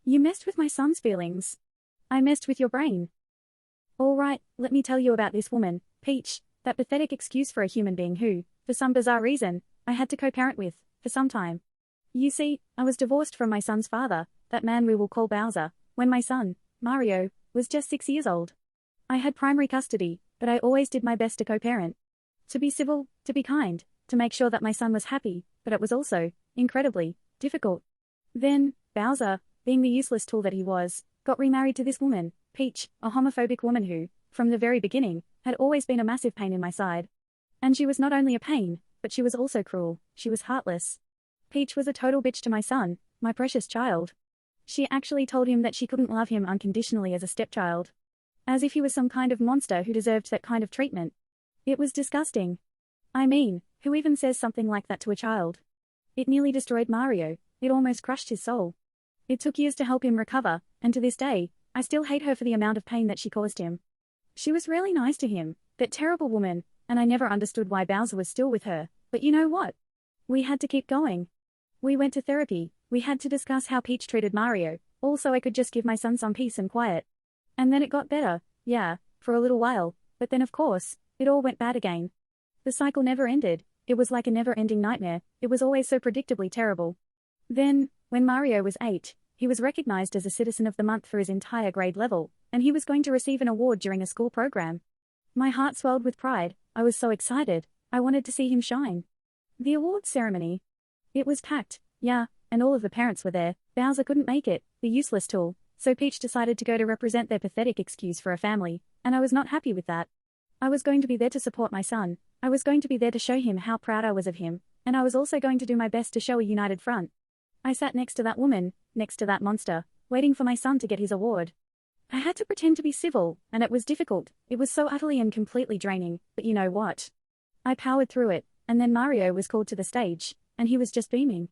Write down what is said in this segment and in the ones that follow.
You messed with my son's feelings. I messed with your brain. All right, let me tell you about this woman, Peach, that pathetic excuse for a human being who, for some bizarre reason, I had to co-parent with, for some time. You see, I was divorced from my son's father, that man we will call Bowser, when my son, Mario, was just 6 years old. I had primary custody, but I always did my best to co-parent. To be civil, to be kind, to make sure that my son was happy, but it was also, incredibly, difficult. Then, Bowser, being the useless tool that he was, got remarried to this woman, Peach, a homophobic woman who, from the very beginning, had always been a massive pain in my side. And she was not only a pain, but she was also cruel, she was heartless. Peach was a total bitch to my son, my precious child. She actually told him that she couldn't love him unconditionally as a stepchild. As if he was some kind of monster who deserved that kind of treatment. It was disgusting. I mean, who even says something like that to a child? It nearly destroyed Mario, it almost crushed his soul. It took years to help him recover, and to this day, I still hate her for the amount of pain that she caused him. She was really nice to him, that terrible woman, and I never understood why Bowser was still with her, but you know what? We had to keep going. We went to therapy, we had to discuss how Peach treated Mario, also I could just give my son some peace and quiet. And then it got better, yeah, for a little while, but then of course, it all went bad again. The cycle never ended, it was like a never-ending nightmare, it was always so predictably terrible. Then, when Mario was 8, he was recognized as a Citizen of the Month for his entire grade level, and he was going to receive an award during a school program. My heart swelled with pride, I was so excited, I wanted to see him shine. The awards ceremony. It was packed, yeah, and all of the parents were there. Bowser couldn't make it, the useless tool, so Peach decided to go to represent their pathetic excuse for a family, and I was not happy with that. I was going to be there to support my son, I was going to be there to show him how proud I was of him, and I was also going to do my best to show a united front. I sat next to that woman, next to that monster, waiting for my son to get his award. I had to pretend to be civil, and it was difficult, it was so utterly and completely draining, but you know what? I powered through it, and then Mario was called to the stage, and he was just beaming.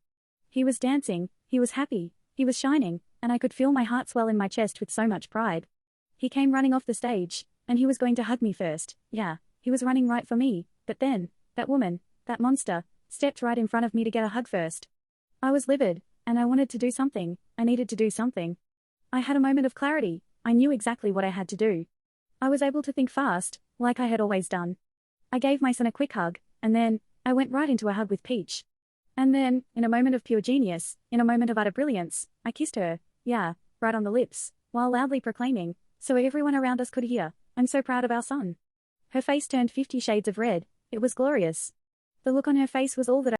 He was dancing, he was happy, he was shining, and I could feel my heart swell in my chest with so much pride. He came running off the stage, and he was going to hug me first, yeah, he was running right for me, but then, that woman, that monster, stepped right in front of me to get a hug first. I was livid, and I wanted to do something, I needed to do something. I had a moment of clarity, I knew exactly what I had to do. I was able to think fast, like I had always done. I gave my son a quick hug, and then, I went right into a hug with Peach. And then, in a moment of pure genius, in a moment of utter brilliance, I kissed her, yeah, right on the lips, while loudly proclaiming, so everyone around us could hear, I'm so proud of our son. Her face turned 50 shades of red, it was glorious. The look on her face was all that